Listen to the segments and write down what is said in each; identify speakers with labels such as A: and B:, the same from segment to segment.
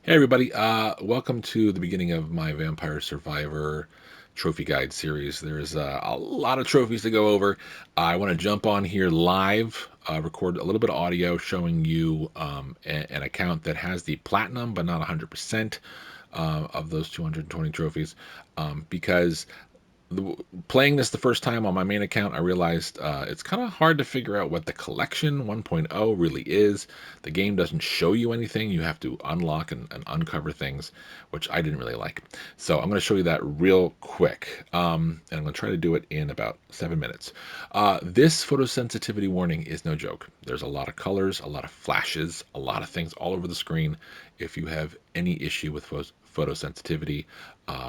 A: Hey everybody, welcome to the beginning of my Vampire Survivor Trophy Guide series. There's a lot of trophies to go over. I want to jump on here live, record a little bit of audio showing you an account that has the platinum, but not 100% of those 220 trophies, because playing this the first time on my main account, I realized it's kind of hard to figure out what the collection 1.0 really is. The game doesn't show you anything. You have to unlock and uncover things, which I didn't really like. So I'm going to show you that real quick. And I'm going to try to do it in about 7 minutes. This photosensitivity warning is no joke. There's a lot of colors, a lot of flashes, a lot of things all over the screen. If you have any issue with photosensitivity,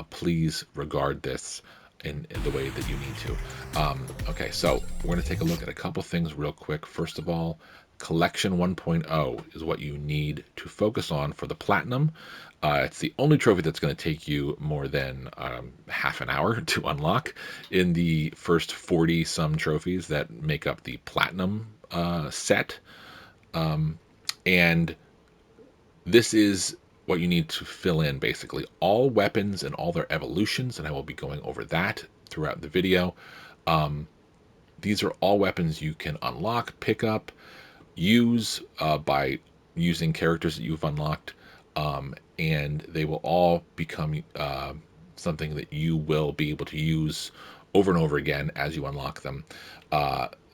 A: please regard this in the way that you need to. Okay, so we're going to take a look at a couple things real quick. First of all, Collection 1.0 is what you need to focus on for the Platinum. It's the only trophy that's going to take you more than half an hour to unlock in the first 40-some trophies that make up the Platinum set. And this is what you need to fill in, basically. All weapons and all their evolutions, and I will be going over that throughout the video. These are all weapons you can unlock, pick up, use by using characters that you've unlocked, and they will all become something that you will be able to use over and over again as you unlock them.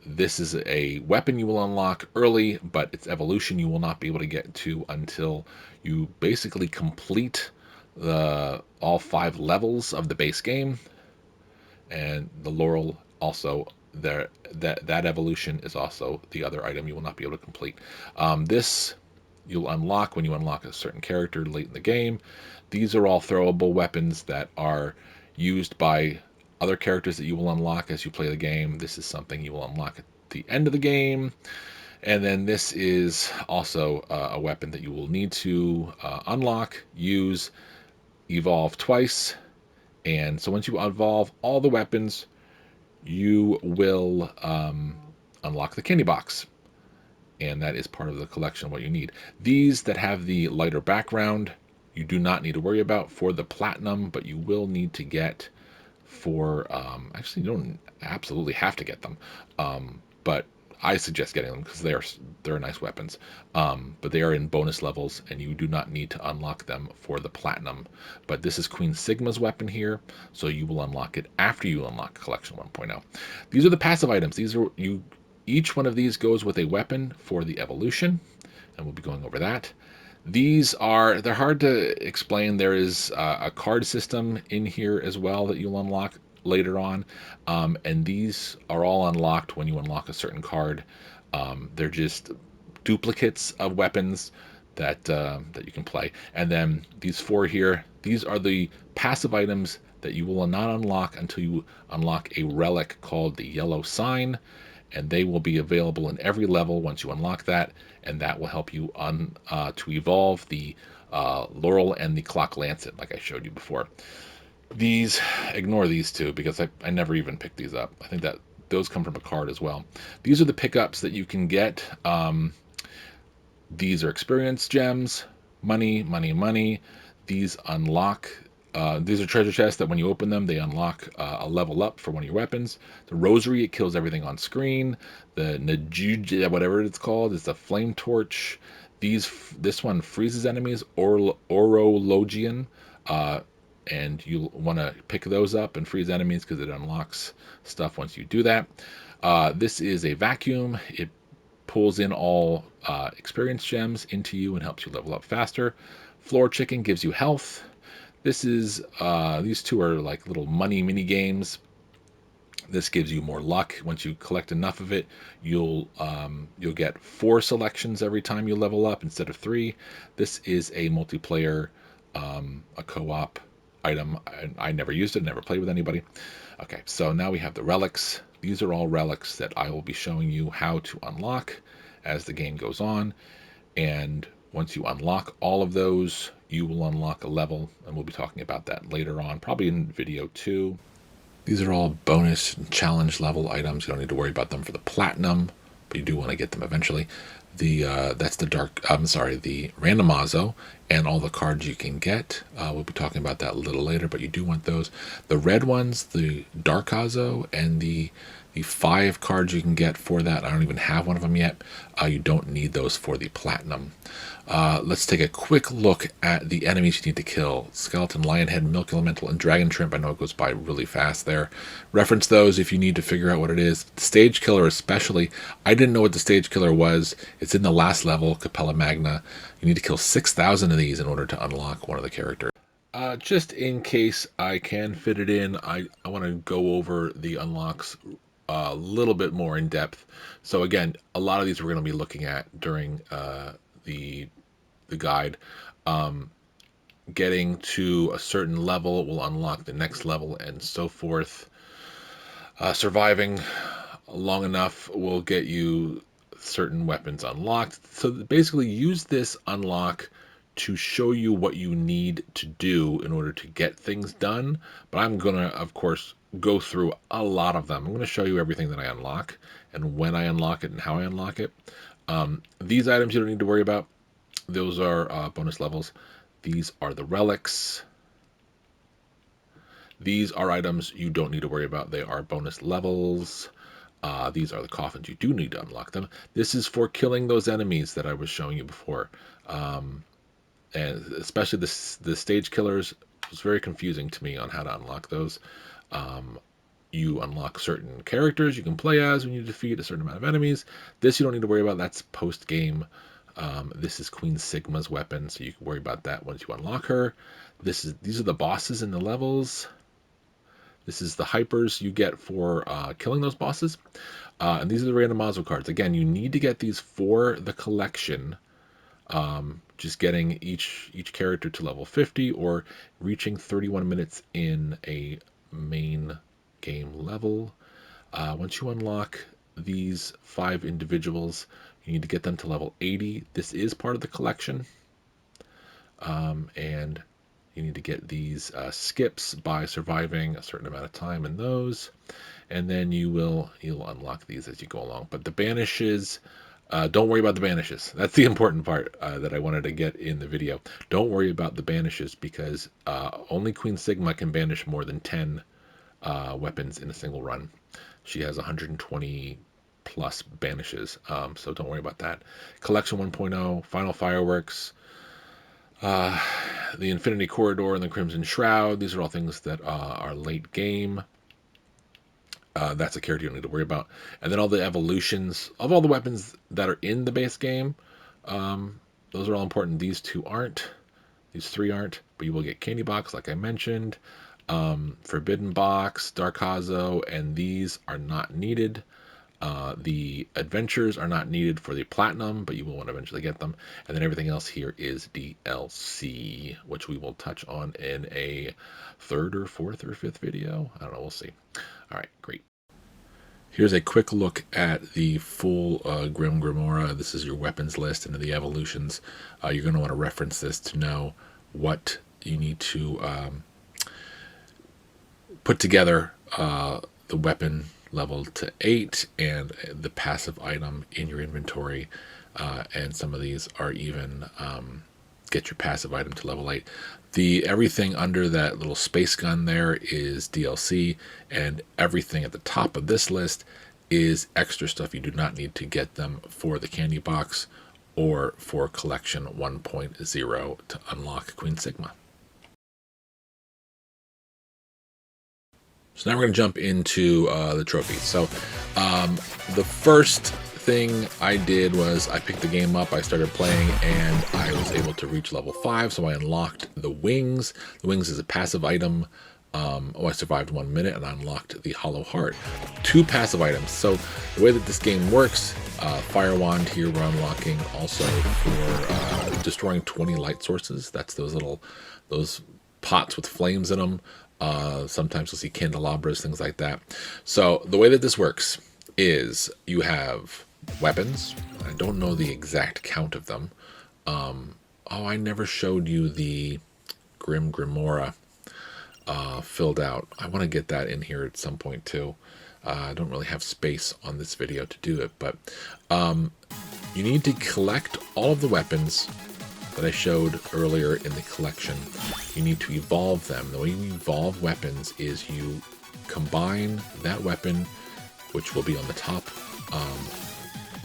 A: This is a weapon you will unlock early, but its evolution you will not be able to get to until you basically complete all 5 levels of the base game. And the laurel also there, that evolution is also the other item you will not be able to complete. This you'll unlock when you unlock a certain character late in the game. These are all throwable weapons that are used by other characters that you will unlock as you play the game. This is something you will unlock at the end of the game. And then this is also a weapon that you will need to unlock, use, evolve twice. And so once you evolve all the weapons, you will unlock the candy box. And that is part of the collection, what you need. These that have the lighter background, you do not need to worry about for the platinum, but you will need to get for, actually you don't absolutely have to get them, but I suggest getting them because they're nice weapons, but they are in bonus levels and you do not need to unlock them for the platinum. But this is Queen Sigma's weapon here, so you will unlock it after you unlock Collection 1.0. These are the passive items. Each one of these goes with a weapon for the evolution, and we'll be going over that. They're hard to explain. There is a card system in here as well that you'll unlock later on, and these are all unlocked when you unlock a certain card. They're just duplicates of weapons that you can play. And then these 4 here, these are the passive items that you will not unlock until you unlock a relic called the Yellow Sign, and they will be available in every level once you unlock that, and that will help you to evolve the Laurel and the Clock Lancet, like I showed you before. Ignore these two because I never even picked these up. I think that those come from a card as well. These are the pickups that you can get. These are experience gems, money, money, money. These unlock. These are treasure chests that when you open them, they unlock a level up for one of your weapons. The Rosary, it kills everything on screen. The Najuj, whatever it's called, is the flame torch. This one freezes enemies. Orologian, and you'll want to pick those up and freeze enemies because it unlocks stuff once you do that. This is a vacuum. It pulls in all experience gems into you and helps you level up faster. Floor chicken gives you health. This is these two are like little money mini games. This gives you more luck. Once you collect enough of it, you'll get 4 selections every time you level up instead of 3. This is a multiplayer, a co-op item. I never used it, never played with anybody. Okay, so now we have the relics. These are all relics that I will be showing you how to unlock as the game goes on. And once you unlock all of those, you will unlock a level, and we'll be talking about that later on, probably in video 2. These are all bonus and challenge level items. You don't need to worry about them for the platinum, but you do want to get them eventually. That's the the randomizo and all the cards you can get. We'll be talking about that a little later, but you do want those. The red ones, the darkazo, and the 5 cards you can get for that. I don't even have one of them yet. You don't need those for the platinum. Let's take a quick look at the enemies you need to kill. Skeleton, Lionhead, Milk Elemental, and Dragon Shrimp. I know it goes by really fast there. Reference those if you need to figure out what it is. The Stage Killer especially. I didn't know what the Stage Killer was. It's in the last level, Capella Magna. You need to kill 6,000 of these in order to unlock one of the characters. Just in case I can fit it in, I want to go over the unlocks a little bit more in depth. So again, a lot of these we're going to be looking at during the guide. Getting to a certain level will unlock the next level and so forth. Surviving long enough will get you certain weapons unlocked. So basically use this unlock to show you what you need to do in order to get things done. But I'm going to, of course, go through a lot of them. I'm going to show you everything that I unlock and when I unlock it and how I unlock it. These items you don't need to worry about. Those are bonus levels. These are the relics. These are items you don't need to worry about. They are bonus levels. These are the coffins. You do need to unlock them. This is for killing those enemies that I was showing you before. And especially the stage killers. It was very confusing to me on how to unlock those. You unlock certain characters you can play as when you defeat a certain amount of enemies. This you don't need to worry about. That's post-game. This is Queen Sigma's weapon, so you can worry about that once you unlock her. These are the bosses in the levels. This is the hypers you get for killing those bosses. And these are the randomizo cards. Again, you need to get these for the collection. Just getting each character to level 50 or reaching 31 minutes in a main game level. Once you unlock these 5 individuals, you need to get them to level 80. This is part of the collection. And you need to get these skips by surviving a certain amount of time in those. And then you'll unlock these as you go along. But the banishes, don't worry about the banishes. That's the important part that I wanted to get in the video. Don't worry about the banishes because only Queen Sigma can banish more than 10 weapons in a single run. She has 120 plus banishes, so don't worry about that. Collection 1.0, Final Fireworks, the Infinity Corridor and the Crimson Shroud. These are all things that are late game. That's a character you don't need to worry about. And then all the evolutions of all the weapons that are in the base game. Those are all important. These 2 aren't. These 3 aren't. But you will get Candy Box, like I mentioned. Forbidden Box, Darkazo, and these are not needed. The adventures are not needed for the platinum, but you will want to eventually get them. And then everything else here is DLC, which we will touch on in a 3rd or 4th or 5th video. I don't know. We'll see. All right, great. Here's a quick look at the full Grimoire. This is your weapons list and the evolutions. You're going to want to reference this to know what you need to put together the weapon level to 8 and the passive item in your inventory. And some of these are even get your passive item to level 8. Everything under that little space gun there is DLC, and everything at the top of this list is extra stuff. You do not need to get them for the candy box or for collection 1.0 to unlock Queen Sigma. So now we're going to jump into the trophies. So the first thing I did was I picked the game up, I started playing, and I was able to reach level 5, so I unlocked the wings. The wings is a passive item. I survived 1 minute and I unlocked the Hollow Heart. 2 passive items. So the way that this game works, Firewand here we're unlocking also for destroying 20 light sources. That's those pots with flames in them. Sometimes you'll see candelabras, things like that. So the way that this works is you have weapons. I don't know the exact count of them. I never showed you the Grimoire filled out. I want to get that in here at some point too. I don't really have space on this video to do it, but You need to collect all of the weapons that I showed earlier in the collection. You need to evolve them. The way you evolve weapons is you combine that weapon, which will be on the top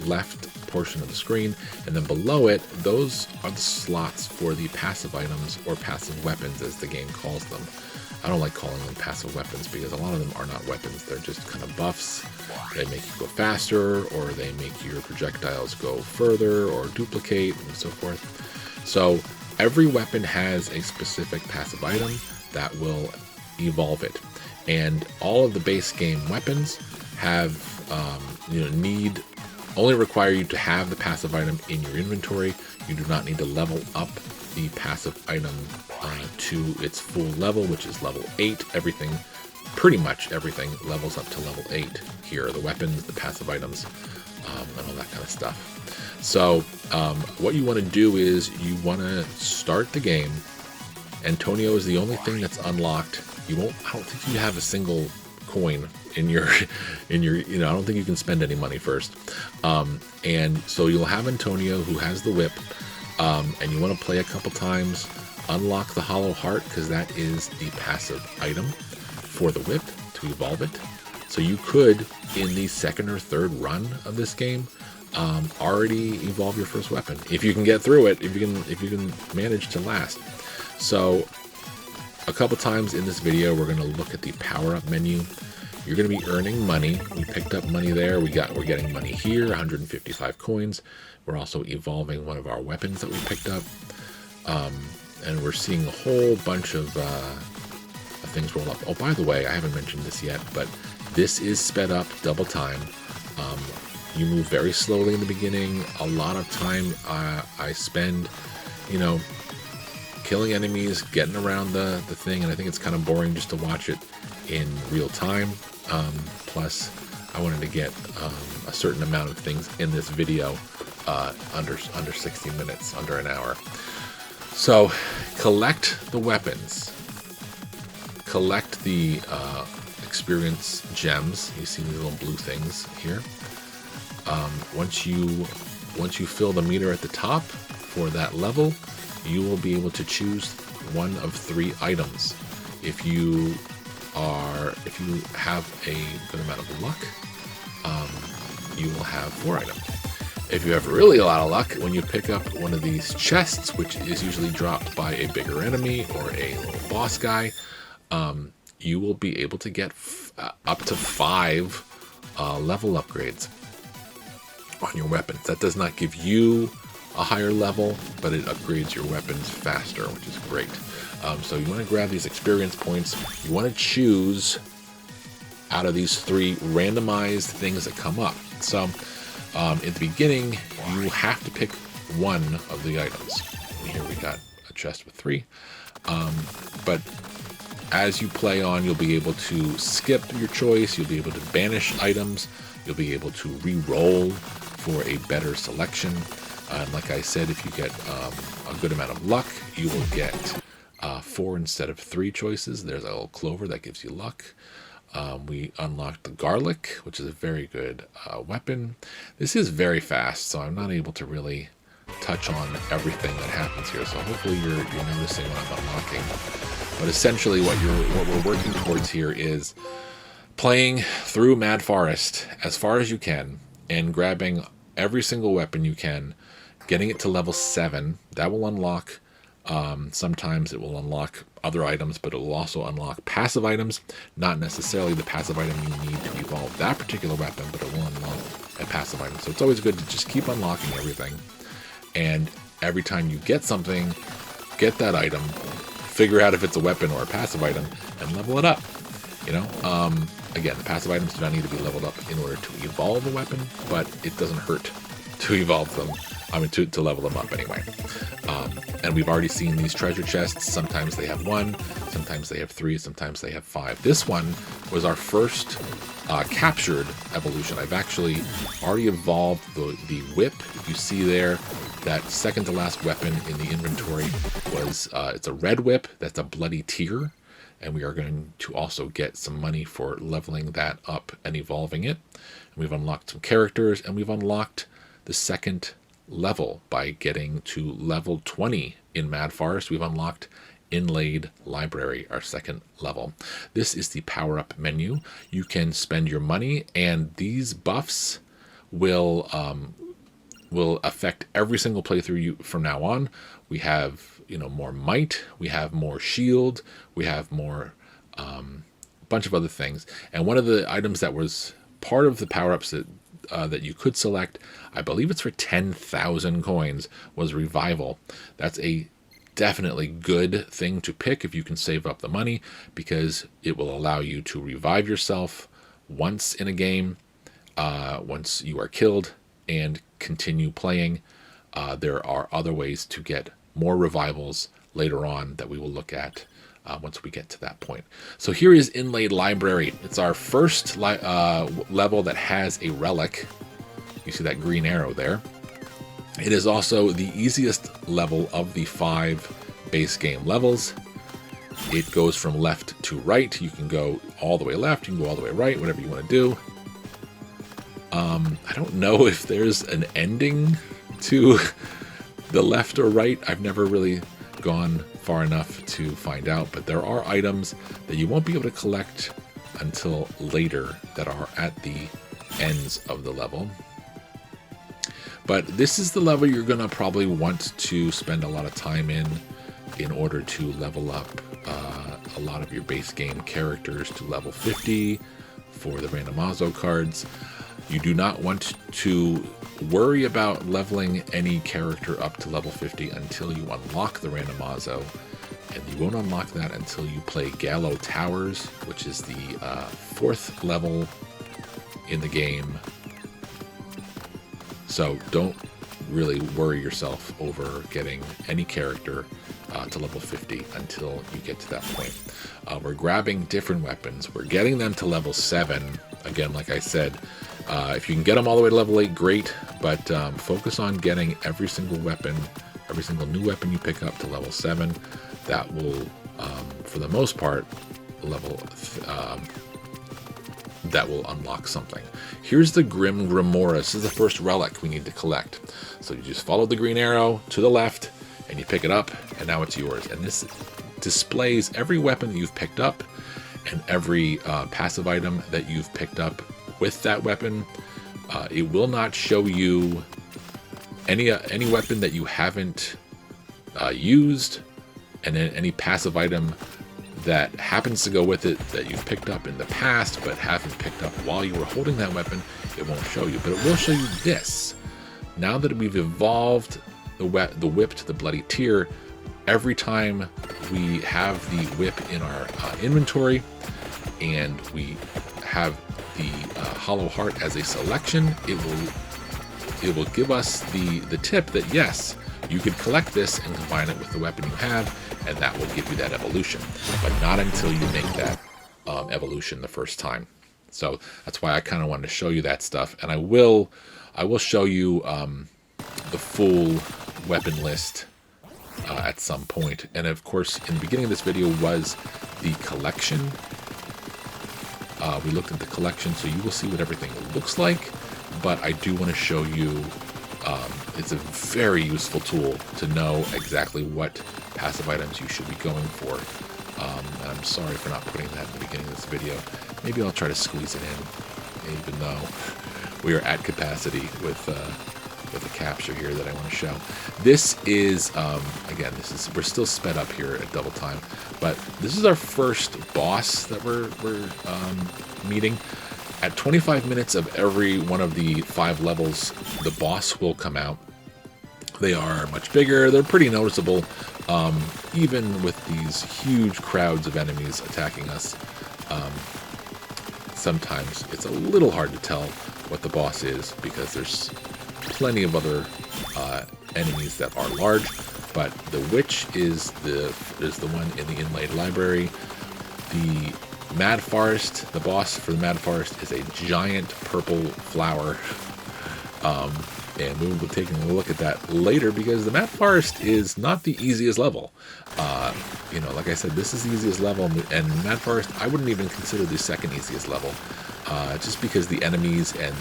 A: left portion of the screen, and then below it, those are the slots for the passive items, or passive weapons as the game calls them. I don't like calling them passive weapons because a lot of them are not weapons. They're just kind of buffs. They make you go faster, or they make your projectiles go further, or duplicate, and so forth. So every weapon has a specific passive item that will evolve it. And all of the base game weapons have, only require you to have the passive item in your inventory. You do not need to level up the passive item to its full level, which is level 8. Everything, pretty much everything, levels up to level 8 here. The weapons, the passive items, and all that kind of stuff. So what you want to do is you want to start the game. Antonio is the only thing that's unlocked. I don't think you have a single coin in your I don't think you can spend any money first. And so you'll have Antonio, who has the whip, and you want to play a couple times, unlock the hollow heart, because that is the passive item for the whip to evolve it. So you could, in the second or third run of this game, already evolve your first weapon if you can get through it, if you can manage to last. So a couple times in this video, we're going to look at the power-up menu. You're going to be earning money. We picked up money there. We're getting money here, 155 coins. We're also evolving one of our weapons that we picked up, and we're seeing a whole bunch of things roll up. Oh, by the way, I haven't mentioned this yet, but this is sped up double time. You move very slowly in the beginning. A lot of time I spend, killing enemies, getting around the thing, and I think it's kind of boring just to watch it in real time. Plus, I wanted to get a certain amount of things in this video under 60 minutes, under an hour. So, collect the weapons. Collect the experience gems. You see these little blue things here. Once you fill the meter at the top for that level, you will be able to choose one of 3 items. If you have a good amount of luck, you will have 4 items. If you have really a lot of luck, when you pick up one of these chests, which is usually dropped by a bigger enemy or a little boss guy, you will be able to get up to 5 level upgrades on your weapons. That does not give you a higher level, but it upgrades your weapons faster, which is great. So you want to grab these experience points. You want to choose out of these 3 randomized things that come up. So at the beginning, you have to pick one of the items. And here we got a chest with 3. But as you play on, you'll be able to skip your choice. You'll be able to banish items. You'll be able to re-roll for a better selection. And like I said, if you get a good amount of luck, you will get 4 instead of 3 choices. There's a little Clover that gives you luck. We unlocked the garlic, which is a very good weapon. This is very fast, so I'm not able to really touch on everything that happens here. So hopefully you're noticing what I'm unlocking. But essentially, what we're working towards here is playing through Mad Forest as far as you can and grabbing every single weapon you can, getting it to level 7. That will unlock. Sometimes it will unlock other items, but it will also unlock passive items. Not necessarily the passive item you need to evolve that particular weapon, but it will unlock a passive item. So it's always good to just keep unlocking everything. And every time you get something, get that item, figure out if it's a weapon or a passive item, and level it up. Again, the passive items do not need to be leveled up in order to evolve a weapon, but it doesn't hurt to evolve them. To level them up anyway. And we've already seen these treasure chests. Sometimes they have 1, sometimes they have 3, sometimes they have 5. This one was our first captured evolution. I've actually already evolved the whip. If you see there, that second to last weapon in the inventory was, it's a red whip. That's a bloody tear. And we are going to also get some money for leveling that up and evolving it. And we've unlocked some characters, and we've unlocked the second level by getting to level 20 in Mad Forest. We've unlocked Inlaid Library, our second level. This is the power-up menu. You can spend your money, and these buffs will affect every single playthrough from now on. We have, you know, more might, we have more shield, we have more bunch of other things. And one of the items that was part of the power-ups that you could select, I believe it's for 10,000 coins, was Revival. That's a definitely good thing to pick if you can save up the money, because it will allow you to revive yourself once in a game, once you are killed, and continue playing. There are other ways to get more revivals later on that we will look at once we get to that point. So here is Inlaid Library. It's our first level that has a relic. You see that green arrow there. It is also the easiest level of the 5 base game levels. It goes from left to right. You can go all the way left, you can go all the way right, whatever you want to do. I don't know if there's an ending to the left or right. I've never really gone far enough to find out, but there are items that you won't be able to collect until later that are at the ends of the level. But this is the level you're going to probably want to spend a lot of time in order to level up a lot of your base game characters to level 50 for the randomazo cards. You do not want to worry about leveling any character up to level 50 until you unlock the randomazo, and you won't unlock that until you play Gallow Towers, which is the 4th level in the game. So don't really worry yourself over getting any character to level 50 until you get to that point. We're grabbing different weapons. We're getting them to level 7. Again, like I said, if you can get them all the way to level 8, great, but focus on getting every single weapon, every single new weapon you pick up to level 7. That will, for the most part, that will unlock something. Here's the Grimoire. This is the first relic we need to collect. So you just follow the green arrow to the left, and you pick it up, and now it's yours. And this displays every weapon that you've picked up, and every passive item that you've picked up with that weapon. It will not show you any weapon that you haven't used, and then any passive item that happens to go with it that you've picked up in the past but haven't picked up while you were holding that weapon. It won't show you, but it will show you this. Now that we've evolved the whip to the Bloody Tear, every time we have the whip in our inventory and we have the Hollow Heart as a selection, it will give us the tip that yes, you could collect this and combine it with the weapon you have, and that will give you that evolution, but not until you make that evolution the first time. So that's why I kind of wanted to show you that stuff, and I will show you the full weapon list at some point. And of course, in the beginning of this video was the collection. We looked at the collection, so you will see what everything looks like, but I do want to show you, it's a very useful tool to know exactly what passive items you should be going for. And I'm sorry for not putting that in the beginning of this video. Maybe I'll try to squeeze it in, even though we are at capacity with a capture here that I want to show. This is, again, we're still sped up here at double time, but this is our first boss that we're meeting. At 25 minutes of every one of the 5 levels, the boss will come out. They are much bigger. They're pretty noticeable, even with these huge crowds of enemies attacking us. Sometimes it's a little hard to tell what the boss is because there's plenty of other enemies that are large, but the witch is the one in the Inlaid Library. The Mad Forest, the boss for the Mad Forest, is a giant purple flower, and we will be taking a look at that later because the Mad Forest is not the easiest level. You know, like I said, this is the easiest level, and Mad Forest I wouldn't even consider the second easiest level, just because the enemies and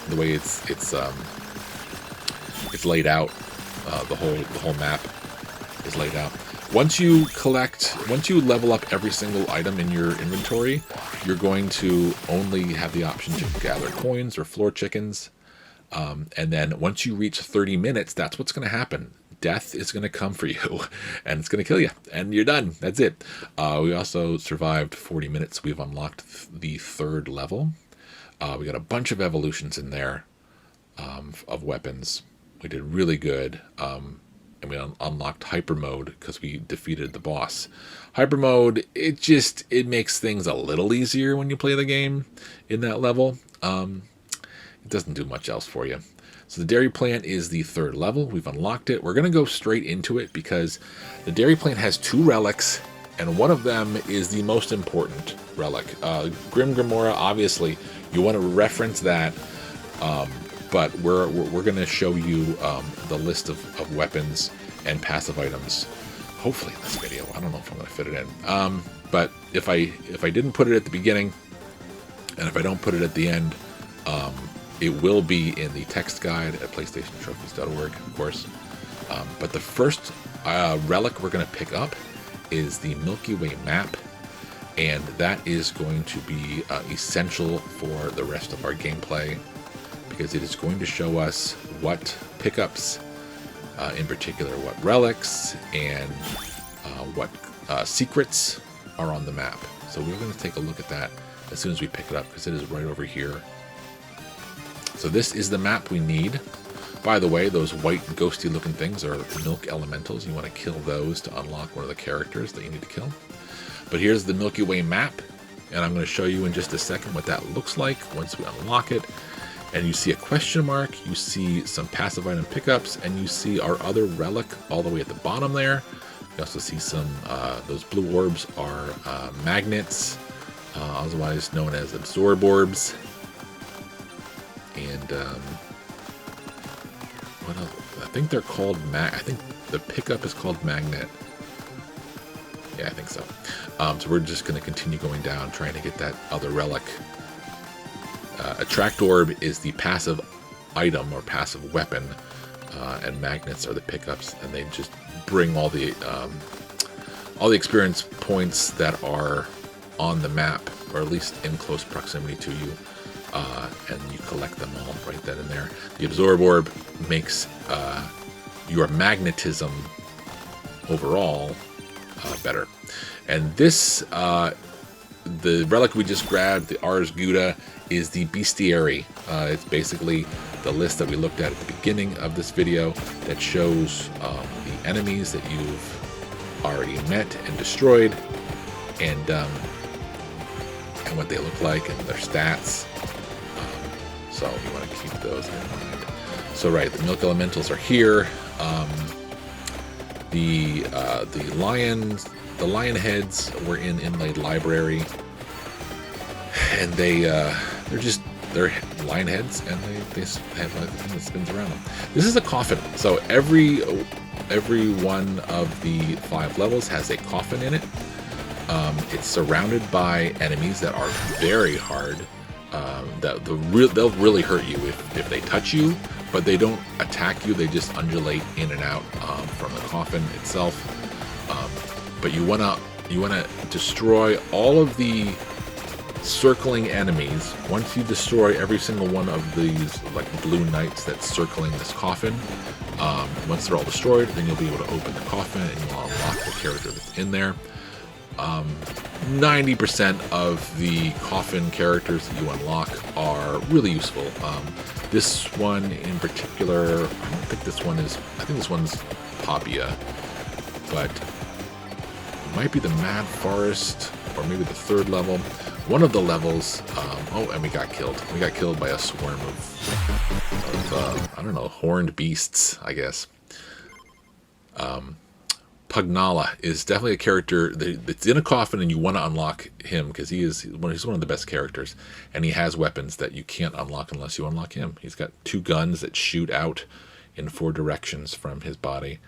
A: the way it's it's laid out. The whole map is laid out. Once you level up every single item in your inventory, you're going to only have the option to gather coins or floor chickens. And then once you reach 30 minutes, that's what's going to happen. Death is going to come for you, and it's going to kill you, and you're done. That's it. We also survived 40 minutes. We've unlocked the 3rd level. We got a bunch of evolutions in there of weapons. We did really good. And we unlocked hyper mode because we defeated the boss. Hyper mode, it makes things a little easier when you play the game in that level. It doesn't do much else for you. So the dairy plant is the 3rd level. We've unlocked it. We're going to go straight into it because the dairy plant has 2 relics, and one of them is the most important relic. Grimoire, obviously, you want to reference that. But we're going to show you the list of weapons and passive items, hopefully in this video. I don't know if I'm going to fit it in. But if I didn't put it at the beginning, and if I don't put it at the end, it will be in the text guide at PlayStationTrophies.org, of course. But the first relic we're going to pick up is the Milky Way map, and that is going to be essential for the rest of our gameplay, because it is going to show us what pickups, in particular what relics, and what secrets are on the map. So we're going to take a look at that as soon as we pick it up, because it is right over here. So this is the map we need. By the way, those white ghosty looking things are milk elementals. You want to kill those to unlock one of the characters that you need to kill. But here's the Milky Way map, and I'm going to show you in just a second what that looks like once we unlock it. And you see a question mark, you see some passive item pickups, and you see our other relic all the way at the bottom there. You also see some, those blue orbs are magnets, otherwise known as absorb orbs. And what else? I think they're called I think the pickup is called magnet. Yeah, I think so. So we're just going to continue going down, trying to get that other relic. Attract orb is the passive item or passive weapon, and magnets are the pickups, and they just bring all the experience points that are on the map, or at least in close proximity to you, and you collect them all right then and there. The absorb orb makes your magnetism overall better. And this, the relic we just grabbed, the Ars Gouda, is the Beastiary. It's basically the list that we looked at the beginning of this video that shows the enemies that you've already met and destroyed, and what they look like and their stats. So you want to keep those in mind. So right, the milk elementals are here. The lion heads were in Inlaid library, and they're lion heads, and they have a thing that spins around them. This is a coffin, so every one of the 5 levels has a coffin in it. It's surrounded by enemies that are very hard. They'll really hurt you if they touch you, but they don't attack you. They just undulate in and out from the coffin itself. But you wanna destroy all of the circling enemies. Once you destroy every single one of these like blue knights that's circling this coffin, once they're all destroyed, then you'll be able to open the coffin and you'll unlock the character that's in there. 90% of the coffin characters that you unlock are really useful. This one in particular, I think this one's Poppea, but it might be the Mad Forest, or maybe the 3rd level. One of the levels, and we got killed. We got killed by a swarm of I don't know, horned beasts, I guess. Pummerola is definitely a character that's in a coffin, and you want to unlock him because he's one of the best characters, and he has weapons that you can't unlock unless you unlock him. He's got 2 guns that shoot out in 4 directions from his body.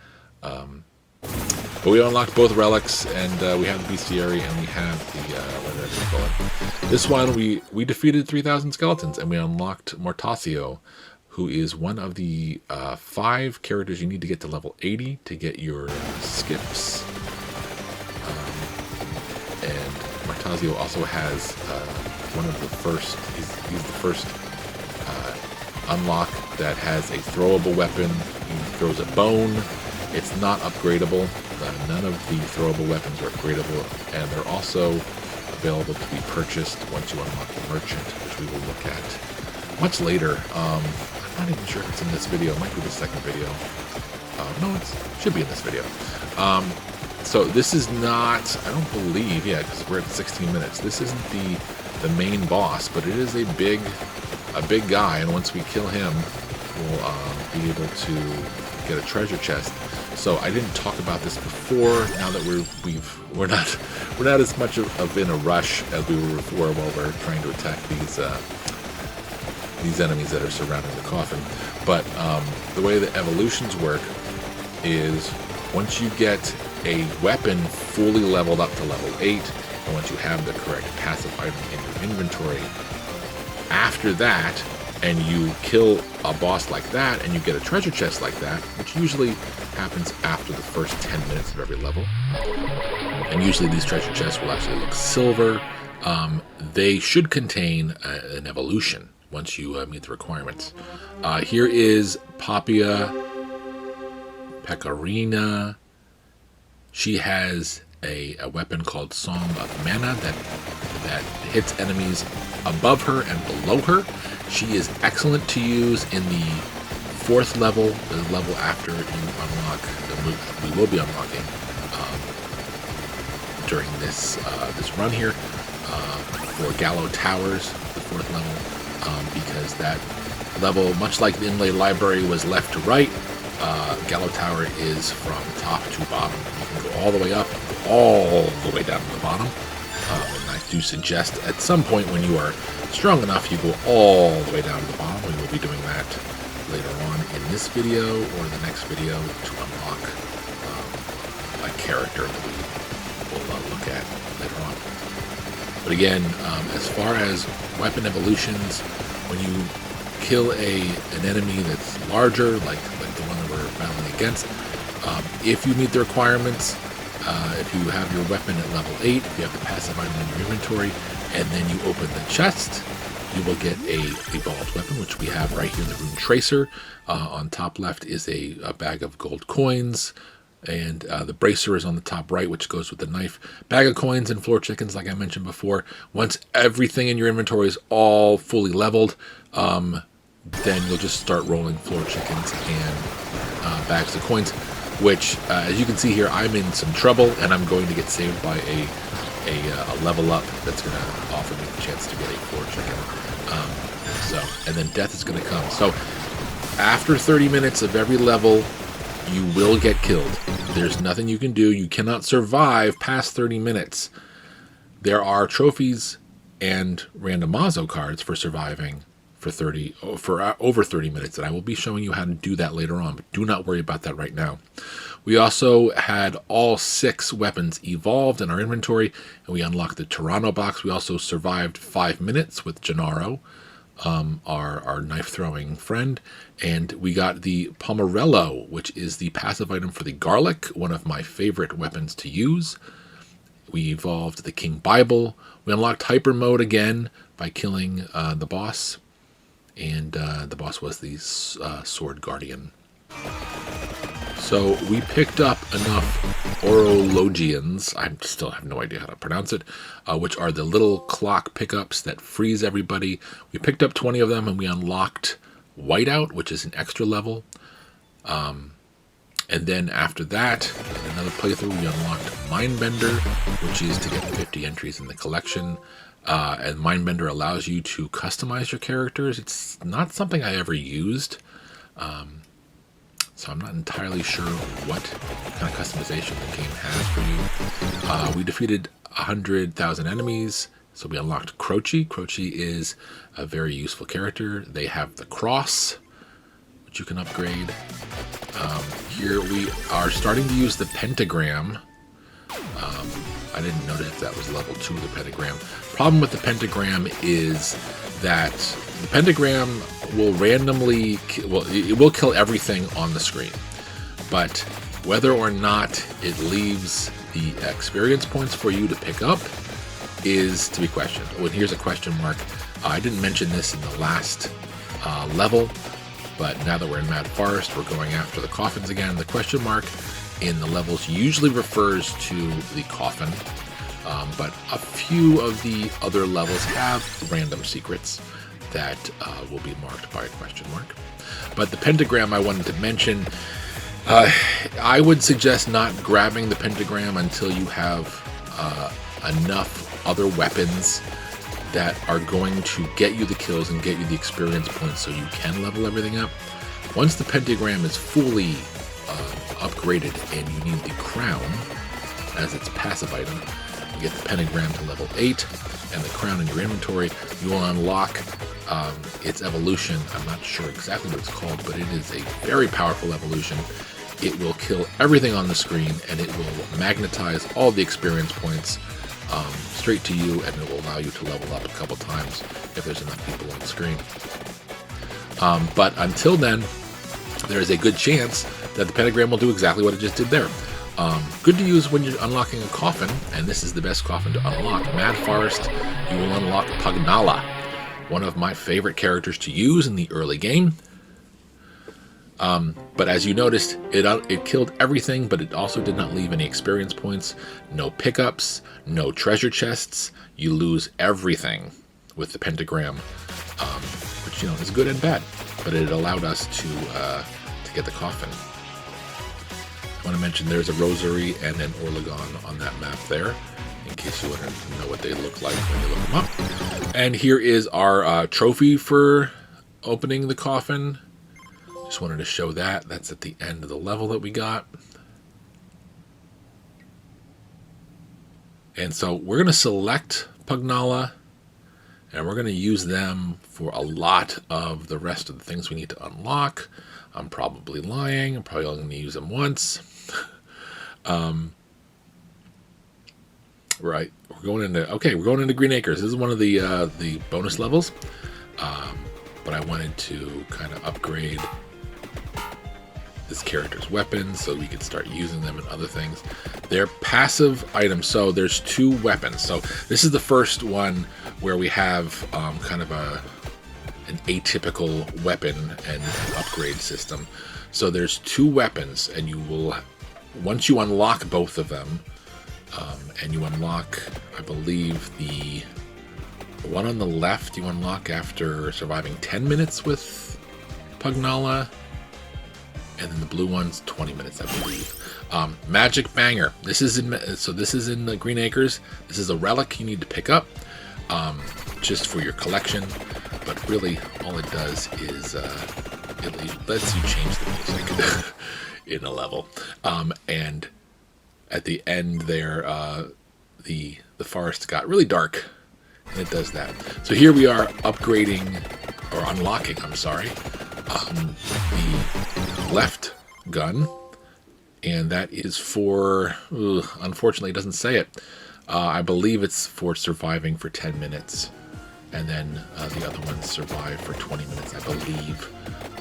A: But we unlocked both relics, and we have the Beastiary, and we have the what did I call it? This one we defeated 3,000 skeletons, and we unlocked Mortaccio, who is one of the 5 characters you need to get to level 80 to get your skips. And Mortaccio also has one of the first, he's the first unlock that has a throwable weapon. He throws a bone. It's not upgradable. None of the throwable weapons are upgradable, and they're also available to be purchased once you unlock the merchant, which we will look at much later. I'm not even sure if it's in this video. It might be the second video. No, it should be in this video. So this is not, I don't believe, yeah, because we're at 16 minutes. This isn't the main boss, but it is a big guy, and once we kill him, we'll be able to get a treasure chest. So I didn't talk about this before. Now that we're not as much of in a rush as we were before while we're trying to attack these enemies that are surrounding the coffin. But the way the evolutions work is once you get a weapon fully leveled up to level 8, and once you have the correct passive item in your inventory, after that, and you kill a boss like that, and you get a treasure chest like that, which usually happens after the first 10 minutes of every level, and usually these treasure chests will actually look silver. They should contain an evolution once you meet the requirements. Here is Poppea Pecorina. She has a weapon called Song of Mana that hits enemies above her and below her. She is excellent to use in the 4th level, the level after you unlock we will be unlocking during this run here for Gallow Towers, the 4th level, because that level, much like the Inlaid library was left to right, Gallow Tower is from top to bottom. You can go all the way up, all the way down to the bottom. And I do suggest at some point when you are strong enough, you go all the way down to the bottom. We will be doing that later on in this video or the next video to unlock a character that we will look at later on. But again, as far as weapon evolutions, when you kill an enemy that's larger, like the one that we're battling against, if you meet the requirements, if you have your weapon at level 8, if you have the passive item in your inventory, and then you open the chest, you will get a evolved weapon, which we have right here, the Runetracer. On top left is a bag of gold coins, and the bracer is on the top right, which goes with the knife. Bag of coins and floor chickens, like I mentioned before. Once everything in your inventory is all fully leveled, then you'll just start rolling floor chickens and bags of coins, which, as you can see here, I'm in some trouble, and I'm going to get saved by a level up that's going to offer me the chance to get a floor chicken. And then death is going to come. So after 30 minutes of every level, you will get killed. There's nothing you can do. You cannot survive past 30 minutes. There are trophies and randomazo cards for surviving for over 30 minutes, and I will be showing you how to do that later on, but do not worry about that right now. We also had all 6 weapons evolved in our inventory, and we unlocked the Torrano box. We also survived 5 minutes with Gennaro, our knife-throwing friend, and we got the Pummerola, which is the passive item for the garlic, one of my favorite weapons to use. We evolved the King Bible. We unlocked hyper mode again by killing the boss, and the boss was the Sword Guardian. So we picked up enough Orologians, I still have no idea how to pronounce it, which are the little clock pickups that freeze everybody. We picked up 20 of them, and we unlocked Whiteout, which is an extra level. And then after that, in another playthrough, we unlocked Mindbender, which is to get 50 entries in the collection. And Mindbender allows you to customize your characters. It's not something I ever used, so I'm not entirely sure what kind of customization the game has for you. We defeated 100,000 enemies, so we unlocked Croce. Croce is a very useful character. They have the cross, which you can upgrade. Here we are starting to use the Pentagram. I didn't notice if that was level 2 of the Pentagram. Problem with the Pentagram is that the Pentagram will randomly, well, it will kill everything on the screen. But whether or not it leaves the experience points for you to pick up is to be questioned. Oh, and here's a question mark. I didn't mention this in the last level, but now that we're in Mad Forest, we're going after the coffins again. The question mark in the levels usually refers to the coffin, but a few of the other levels have random secrets that will be marked by a question mark. But the Pentagram I wanted to mention, I would suggest not grabbing the Pentagram until you have enough other weapons that are going to get you the kills and get you the experience points so you can level everything up. Once the Pentagram is fully upgraded and you need the crown as its passive item, you get the Pentagram to level 8 and the crown in your inventory, you will unlock its evolution. I'm not sure exactly what it's called, but it is a very powerful evolution. It will kill everything on the screen and it will magnetize all the experience points straight to you, and it will allow you to level up a couple times if there's enough people on the screen. But until then, there is a good chance that the Pentagram will do exactly what it just did there. Good to use when you're unlocking a coffin, and this is the best coffin to unlock. Mad Forest, you will unlock Pugnala, one of my favorite characters to use in the early game. But as you noticed, it killed everything, but it also did not leave any experience points, no pickups, no treasure chests. You lose everything with the Pentagram, which, you know, is good and bad, but it allowed us to get the coffin. I want to mention there's a Rosary and an Orlegon on that map there, in case you want to know what they look like when you look them up. And here is our trophy for opening the coffin. Just wanted to show that. That's at the end of the level that we got. And so we're going to select Pugnala, and we're going to use them for a lot of the rest of the things we need to unlock. I'm probably lying. I'm probably only going to use them once. Right. We're going into Green Acres. This is one of the bonus levels. But I wanted to kind of upgrade this character's weapons so we could start using them in other things. They're passive items, so there's 2 weapons. So this is the first one where we have kind of an atypical weapon and upgrade system. So there's 2 weapons, and you will, once you unlock both of them, and you unlock, I believe, the one on the left you unlock after surviving 10 minutes with Pugnala, and then the blue one's 20 minutes, I believe. Magic Banger. This is in the Green Acres. This is a relic you need to pick up, just for your collection. But really, all it does is it lets you change the music in a level. And at the end there, the forest got really dark, and it does that. So here we are upgrading, or unlocking, I'm sorry, the left gun, and that is for, unfortunately it doesn't say it, I believe it's for surviving for 10 minutes, and then the other ones survive for 20 minutes, I believe.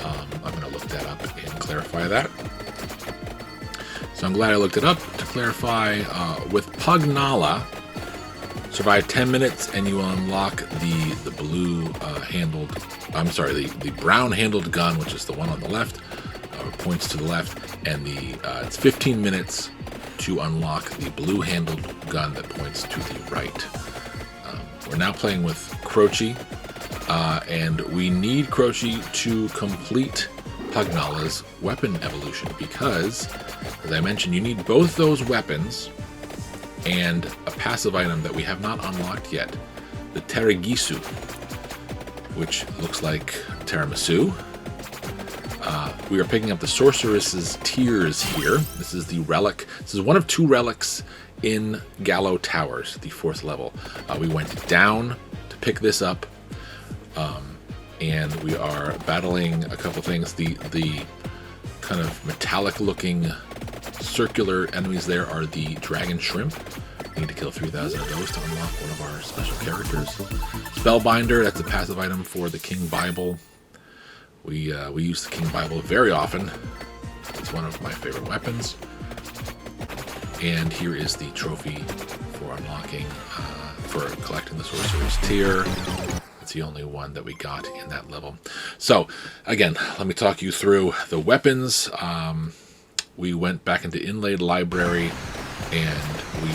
A: I'm going to look that up and clarify that. So I'm glad I looked it up to clarify. With Pugnala, survive 10 minutes and you unlock the blue handled, the brown handled gun, which is the one on the left, points to the left, and it's 15 minutes to unlock the blue handled gun that points to the right. We're now playing with Clerici, and we need Clerici to complete Pugnala's weapon evolution because, as I mentioned, you need both those weapons and a passive item that we have not unlocked yet, the Terragisu, which looks like tiramisu. We are picking up the Sorceress's Tears here. This is the relic. This is one of 2 relics in Gallow Towers, the 4th level. We went down to pick this up, and we are battling a couple things. The kind of metallic looking circular enemies there are the Dragon Shrimp. We need to kill 3,000 of those to unlock one of our special characters. Spellbinder, that's a passive item for the King Bible. We use the King Bible very often. It's one of my favorite weapons. And here is the trophy for unlocking, for collecting the Sorcerer's Tear. It's the only one that we got in that level. So, again, let me talk you through the weapons. We went back into Inlaid Library, and we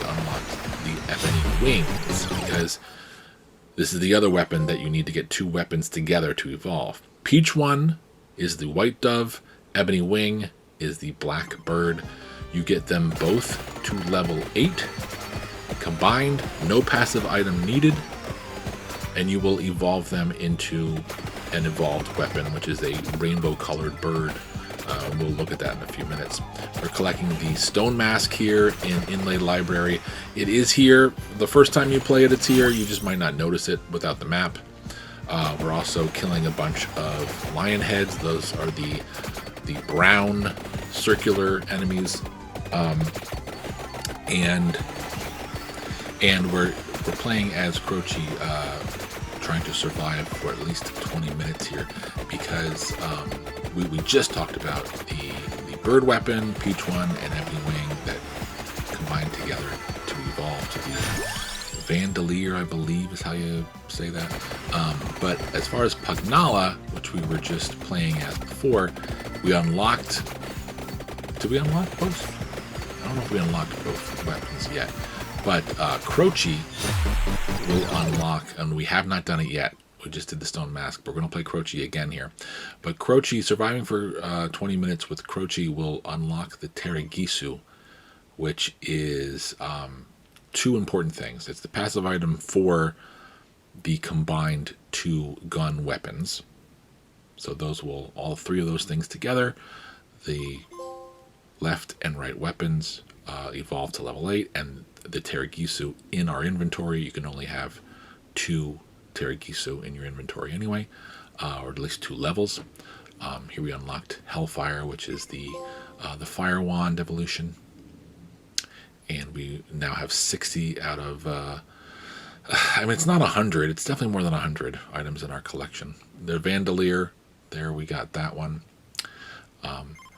A: unlocked the Ebony Wings, because this is the other weapon that you need to get two weapons together to evolve. Peachone is the White Dove, Ebony Wing is the Black Bird. You get them both to level 8. Combined, no passive item needed, and you will evolve them into an evolved weapon, which is a rainbow-colored bird. We'll look at that in a few minutes. We're collecting the Stone Mask here in Inlaid Library. It is here. The first time you play it, it's here. You just might not notice it without the map. We're also killing a bunch of lion heads. Those are the brown circular enemies. And we're playing as Clerici, trying to survive for at least 20 minutes here, because we just talked about the bird weapon, Peachone, and Ebony Wing that combine together to evolve to the Vandalier, I believe is how you say that. But as far as Pummerola, which we were just playing as before, we unlocked... Did we unlock both? I don't know if we unlocked both weapons yet. But Clerici will unlock, and we have not done it yet. We just did the Stone Mask. We're going to play Clerici again here. But Clerici, surviving for 20 minutes with Clerici will unlock the Terragisu, which is two important things. It's the passive item for the combined two gun weapons. So those will, all three of those things together, the left and right weapons evolve to level 8, and the Terragisu in our inventory. You can only have 2 Terragisu in your inventory anyway, or at least 2 levels. Here we unlocked Hellfire, which is the Firewand evolution, and we now have 60 out of I mean, it's not 100, it's definitely more than 100 items in our collection. The Vandalier, there we got that one.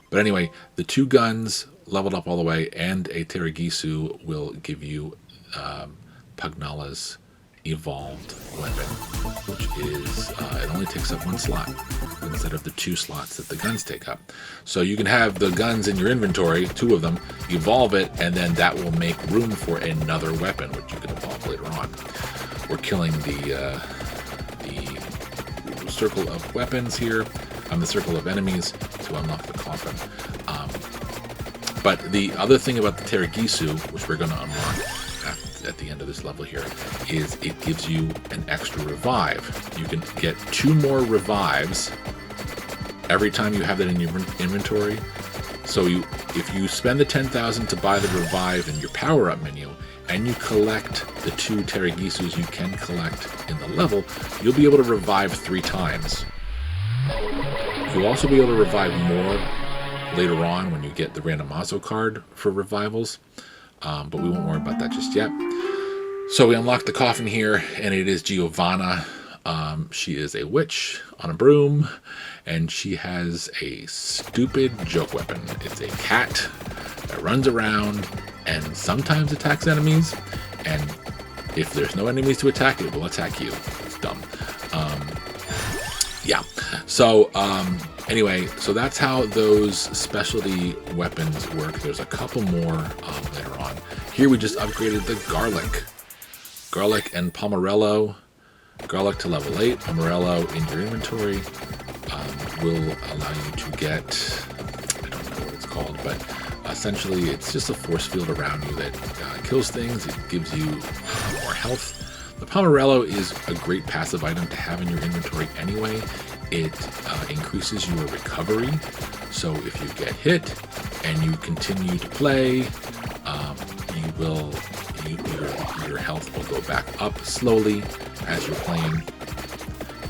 A: But anyway, the 2 guns leveled up all the way, and a Terragisu will give you Pummerola's evolved weapon, which is, it only takes up 1 slot instead of the 2 slots that the guns take up. So you can have the guns in your inventory, 2 of them, evolve it, and then that will make room for another weapon, which you can evolve later on. We're killing the circle of weapons here, the circle of enemies, to unlock the Coffin. But the other thing about the Terragisu, which we're going to unlock at the end of this level here, is it gives you an extra revive. You can get 2 more revives every time you have that in your inventory. So if you spend the 10,000 to buy the revive in your power-up menu, and you collect the 2 Terragisus you can collect in the level, you'll be able to revive 3 times. You'll also be able to revive more later on when you get the Randomazo card for revivals, but we won't worry about that just yet. So we unlock the Coffin here, and it is Giovanna. She is a witch on a broom, and she has a stupid joke weapon. It's a cat that runs around and sometimes attacks enemies, and if there's no enemies to attack, it will attack you. It's dumb. Yeah. So anyway, so that's how those specialty weapons work. There's a couple more later on. Here we just upgraded the Garlic and Pummerola. Garlic to level 8, Pummerola in your inventory will allow you to get, I don't know what it's called, but essentially it's just a force field around you that kills things. It gives you more health. The Pummerola is a great passive item to have in your inventory anyway. It increases your recovery, so if you get hit and you continue to play, your health will go back up slowly as you're playing.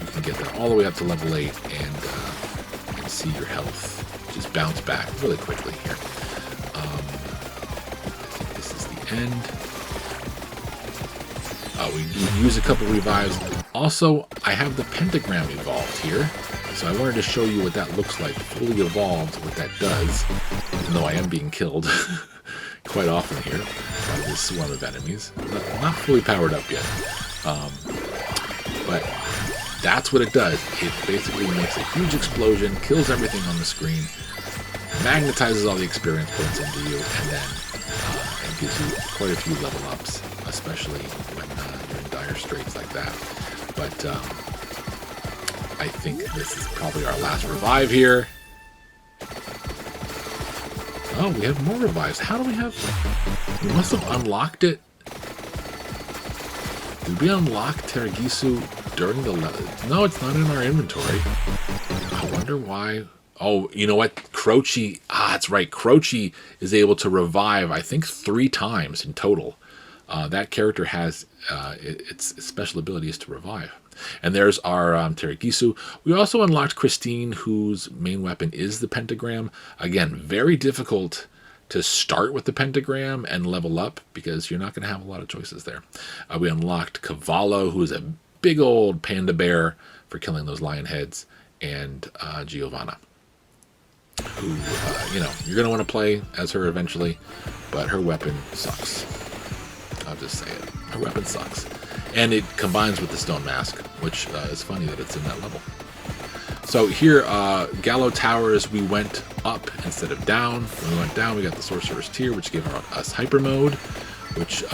A: You can get that all the way up to level 8 and see your health just bounce back really quickly here. I think this is the end. We use a couple revives. Also, I have the Pentagram evolved here, so I wanted to show you what that looks like, fully evolved, what that does, even though I am being killed quite often here by this swarm of enemies. Not fully powered up yet, but that's what it does. It basically makes a huge explosion, kills everything on the screen, magnetizes all the experience points into you, and then it gives you quite a few level ups, especially when you're in dire straits like that. But I think this is probably our last revive here. Oh, we have more revives. How do we have... We must have unlocked it. Did we unlock Terragisu during the... No, it's not in our inventory. I wonder why... Oh, you know what? Croce... that's right. Croce is able to revive, I think, 3 times in total. That character has... its special ability is to revive. And there's our Terragisu. We also unlocked Christine, whose main weapon is the Pentagram. Again, very difficult to start with the Pentagram and level up, because you're not going to have a lot of choices there. We unlocked Cavallo, who is a big old panda bear for killing those lion heads, and Giovanna, who, you know, you're going to want to play as her eventually, but her weapon sucks. I'll just say it. Her weapon sucks. And it combines with the Stone Mask, which is funny that it's in that level. So here, Gallow Towers, we went up instead of down. When we went down, we got the Sorcerer's Tear, which gave us Hyper Mode, which,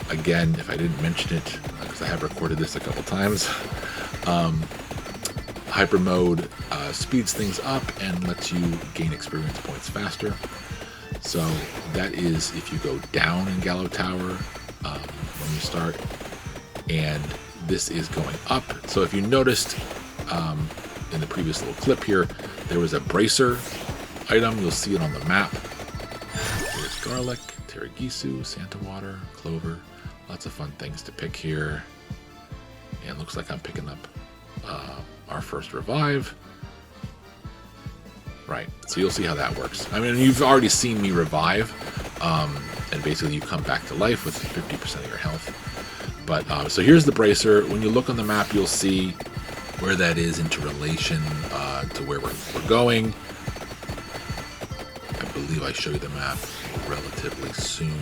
A: again, if I didn't mention it, because I have recorded this a couple times, Hyper Mode speeds things up and lets you gain experience points faster. So that is if you go down in Gallow Tower when you start, and this is going up. So if you noticed in the previous little clip here, there was a bracer item. You'll see it on the map. There's Garlic, Terragisu, Santa Water, Clover. Lots of fun things to pick here. And looks like I'm picking up our first revive. Right, so you'll see how that works. I mean, you've already seen me revive, and basically you come back to life with 50% of your health. But, so here's the bracer. When you look on the map, you'll see where that is into relation to where we're going. I believe I show you the map relatively soon.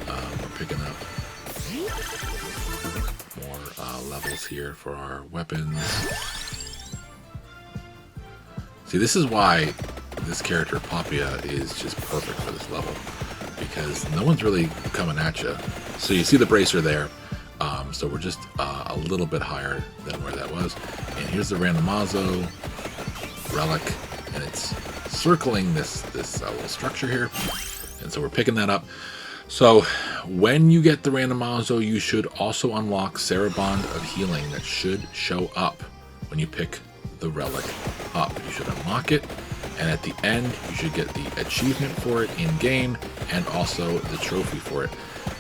A: We're picking up more levels here for our weapons. See, this is why this character, Poppea, is just perfect for this level, because no one's really coming at you. So you see the bracer there, so we're just a little bit higher than where that was. And here's the Randomazo relic, and it's circling this little structure here, and so we're picking that up. So when you get the Randomazo, you should also unlock Saraband of Healing. That should show up when you pick the relic up. You should unlock it, and at the end you should get the achievement for it in game, and also the trophy for it.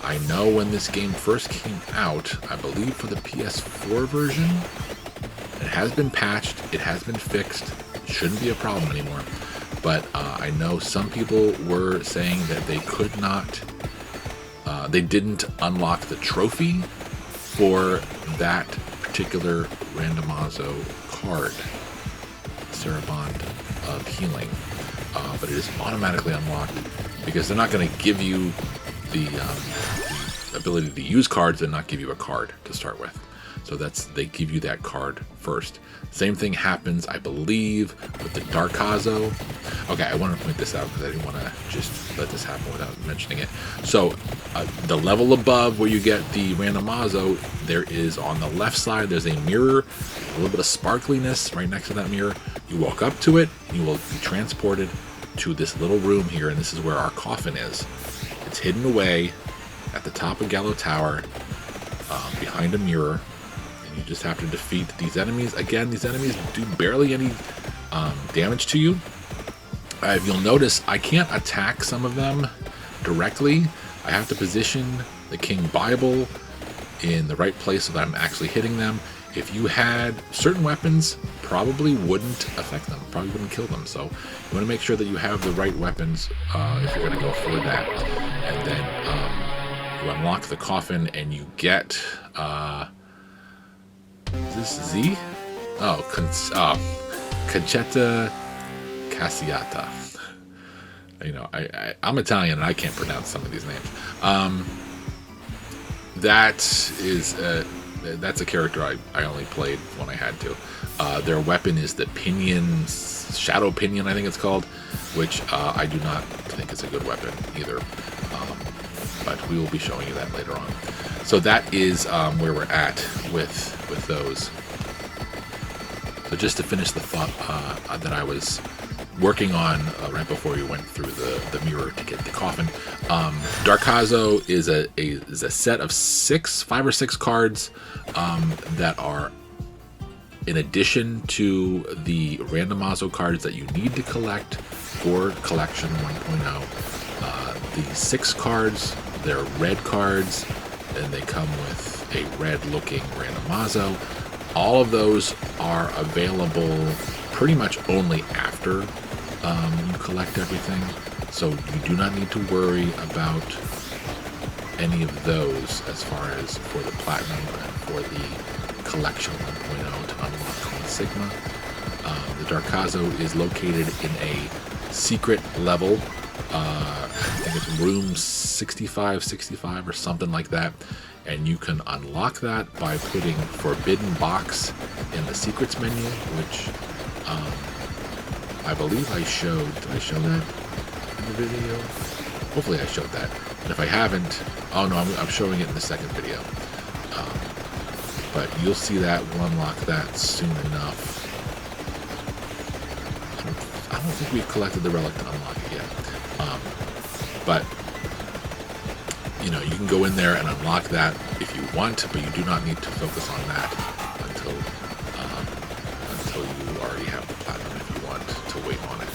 A: I know when this game first came out, I believe for the PS4 version, it has been patched, it has been fixed, it shouldn't be a problem anymore, but I know some people were saying that they could not, they didn't unlock the trophy for that particular Randomazo card, Saraband of Healing, but it is automatically unlocked, because they're not going to give you the ability to use cards and not give you a card to start with. So they give you that card first. Same thing happens, I believe, with the Darkazo. Okay, I want to point this out because I didn't want to just let this happen without mentioning it. So the level above where you get the Randomazo, there is on the left side, there's a mirror, a little bit of sparkliness right next to that mirror. You walk up to it, you will be transported to this little room here, and this is where our coffin is. It's hidden away at the top of Gallow Tower, behind a mirror, and you just have to defeat these enemies. Again, these enemies do barely any damage to you. If you'll notice, I can't attack some of them directly. I have to position the King Bible in the right place so that I'm actually hitting them. If you had certain weapons probably wouldn't affect them, probably wouldn't kill them. So you want to make sure that you have the right weapons if you're going to go for that. And then you unlock the coffin and you get, is this Z? Oh, Concetta Cassiata. You know, I'm Italian and I can't pronounce some of these names. That's a character I only played when I had to. Their weapon is the Pinion, Shadow Pinion, I think it's called, which I do not think is a good weapon either. But we will be showing you that later on. So that is where we're at with those. So just to finish the thought that I was working on right before we went through the mirror to get the coffin. Darkazo is a set of 5 or 6 cards that are in addition to the randomizo cards that you need to collect for Collection 1.0. The 6 cards, they're red cards, and they come with a red-looking randomizo. All of those are available pretty much only after you collect everything, so you do not need to worry about any of those as far as for the Platinum and for the Collection 1.0 to unlock the Sigma. The Darkazo is located in a secret level. I think it's room 65 or something like that, and you can unlock that by putting Forbidden Box in the secrets menu, which I believe I showed. Did I show that in the video? Hopefully I showed that. And if I haven't, oh no, I'm showing it in the second video. But you'll see that. We'll unlock that soon enough. I don't think we've collected the relic to unlock it yet. But you know, you can go in there and unlock that if you want, but you do not need to focus on that until you already have the Platinum if you want to wait on it.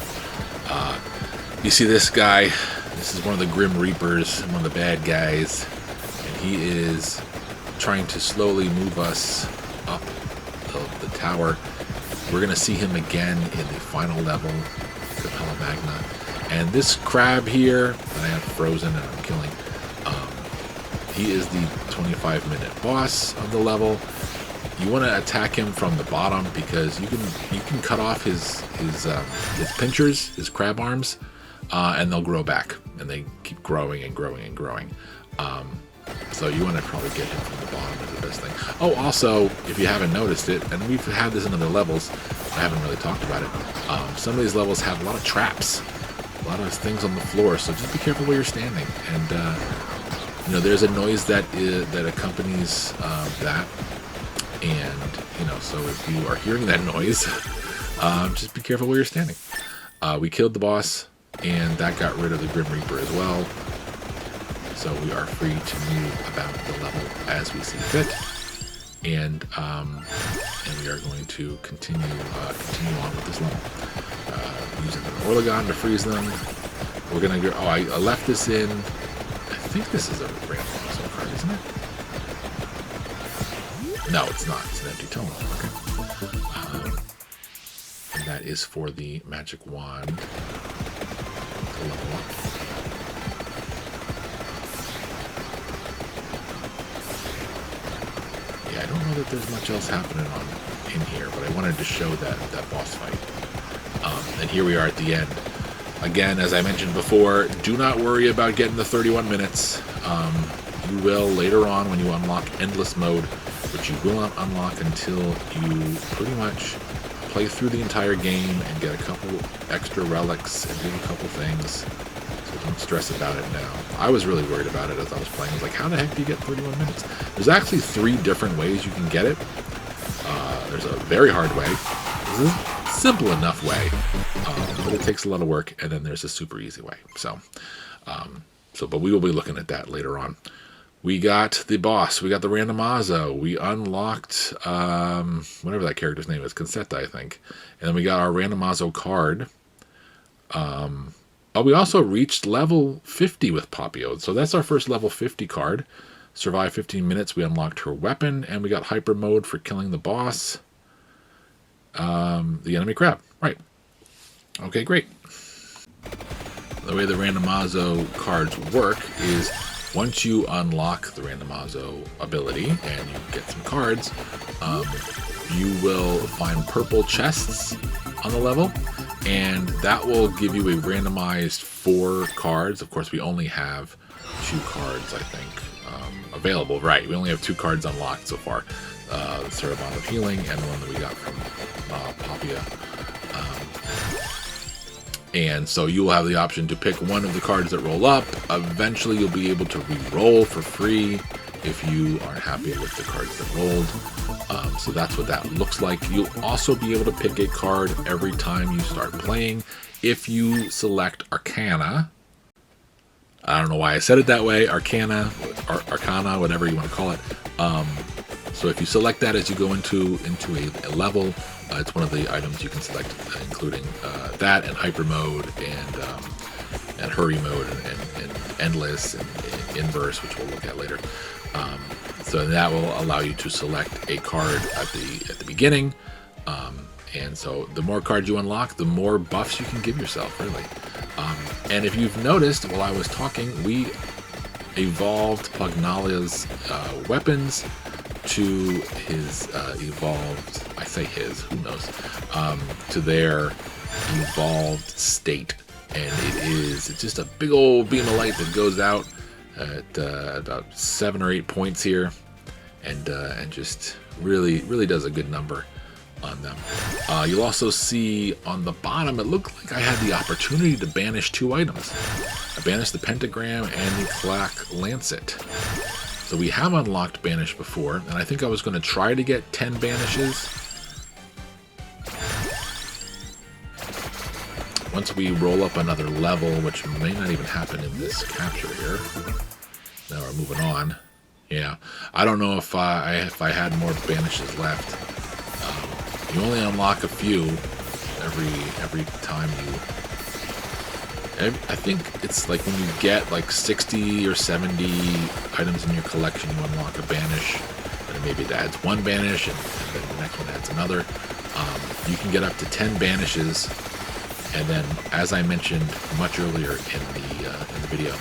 A: You see this guy? This is one of the Grim Reapers, one of the bad guys, and he is trying to slowly move us up the tower. We're going to see him again in the final level, Capella Magna. And this crab here that I have frozen and I'm killing, he is the 25-minute boss of the level. You want to attack him from the bottom because you can cut off his pinchers, his crab arms, and they'll grow back, and they keep growing and growing and growing. So you want to probably get him from the bottom is the best thing. Oh, also, if you haven't noticed it, and we've had this in other levels, I haven't really talked about it. Some of these levels have a lot of traps, a lot of things on the floor, so just be careful where you're standing. And you know, there's a noise that accompanies that, and you know, so if you are hearing that noise, just be careful where you're standing. We killed the boss, and that got rid of the Grim Reaper as well. So we are free to move about the level as we see fit, and we are going to continue on with this level, using the Orlegon to freeze them. We're gonna go. Oh, I left this in. I think this is a random also card, isn't it? No, it's not. It's an empty tome. Okay. And that is for the magic wand to level up. I don't know that there's much else happening in here, but I wanted to show that boss fight. And here we are at the end. Again, as I mentioned before, do not worry about getting the 31 minutes. You will later on when you unlock Endless Mode, which you will not unlock until you pretty much play through the entire game and get a couple extra relics and do a couple things. So don't stress about it now. I was really worried about it as I was playing. I was like, how the heck do you get 31 minutes? There's actually 3 different ways you can get it. There's a very hard way. There's a simple enough way, but it takes a lot of work. And then there's a super easy way. But we will be looking at that later on. We got the boss. We got the randomizo. We unlocked whatever that character's name is, Concetta, I think. And then we got our randomizo card. We also reached level 50 with Poppea. So that's our first level 50 card. Survived 15 minutes. We unlocked her weapon, and we got hyper mode for killing the boss. the enemy crab. Right. Okay, great. The way the randomazo cards work is once you unlock the randomazo ability and you get some cards, you will find purple chests on the level, and that will give you a randomized 4 cards. Of course, we only have 2 cards, I think, available. Right, we only have 2 cards unlocked so far. The Cerebon of Healing and the one that we got from Poppea. And so you will have the option to pick one of the cards that roll up. Eventually you'll be able to re-roll for free if you aren't happy with the cards that rolled. So that's what that looks like. You'll also be able to pick a card every time you start playing if you select Arcana. I don't know why I said it that way. Arcana, whatever you want to call it. So if you select that as you go into a level, it's one of the items you can select, including that and hyper mode and hurry mode and endless and inverse, which we'll look at later. So that will allow you to select a card at the beginning. And so the more cards you unlock, the more buffs you can give yourself, really. And if you've noticed, while I was talking, we evolved Pugnala's weapons to his evolved, I say his, who knows, to their evolved state. And it's just a big old beam of light that goes out at about 7 or 8 points here, and just really does a good number on them. You'll also see on the bottom, it looked like I had the opportunity to banish 2 items. I banished the Pentagram and the Clack Lancet. So we have unlocked Banish before, and I think I was going to try to get 10 Banishes. Once we roll up another level, which may not even happen in this capture here. Now we're moving on. Yeah, I don't know if I had more Banishes left. You only unlock a few every time you... I think it's like when you get like 60 or 70 items in your collection, you unlock a banish, and maybe it adds 1 banish, and then the next one adds another. You can get up to 10 banishes, and then, as I mentioned much earlier in the video,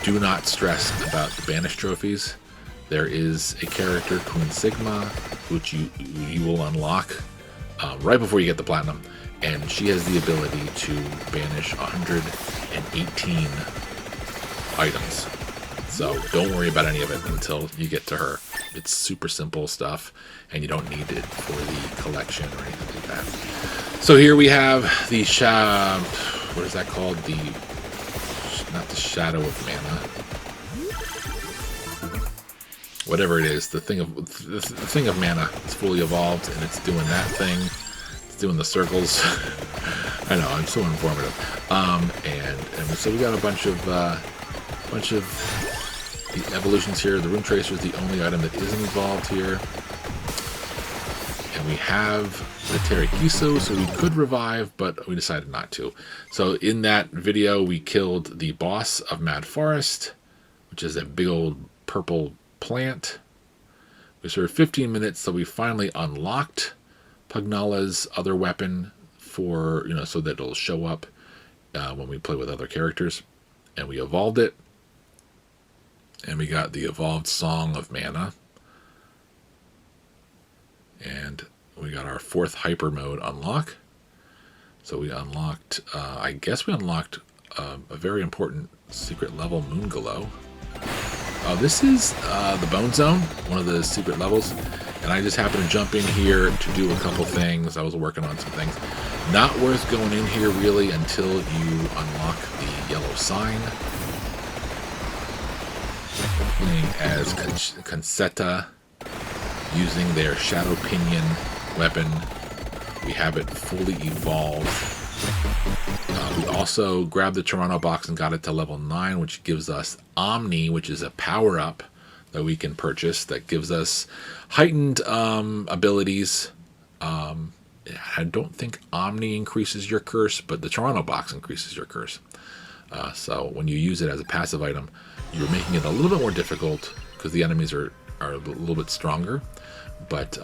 A: do not stress about the banish trophies. There is a character, Queen Sigma, which you will unlock right before you get the platinum. And she has the ability to banish 118 items. So don't worry about any of it until you get to her. It's super simple stuff, and you don't need it for the collection or anything like that. So here we have the what is that called? Not the Shadow of Mana. Whatever it is, the thing of mana. It's fully evolved, and it's doing that thing. Doing the circles. I know, I'm so informative. And so we got a bunch of the evolutions here. The Runetracer is the only item that isn't evolved here. And we have the Terrakiso, so we could revive, but we decided not to. So in that video, we killed the boss of Mad Forest, which is a big old purple plant. We served 15 minutes, so we finally unlocked Pugnala's other weapon for, so that it'll show up when we play with other characters. And we evolved it. And we got the evolved Song of Mana. And we got our 4th hyper mode unlock. So we unlocked, I guess we unlocked a very important secret level, Moonglow. This is the Bone Zone, one of the secret levels. And I just happened to jump in here to do a couple things. I was working on some things. Not worth going in here really until you unlock the yellow sign. Playing as Concetta, using their Shadow Pinion weapon. We have it fully evolved. We also grabbed the Torrano box and got it to level 9, which gives us Omni, which is a power-up that we can purchase that gives us heightened abilities. I don't think Omni increases your curse, but the Torrano box increases your curse. So when you use it as a passive item, you're making it a little bit more difficult because the enemies are a little bit stronger. But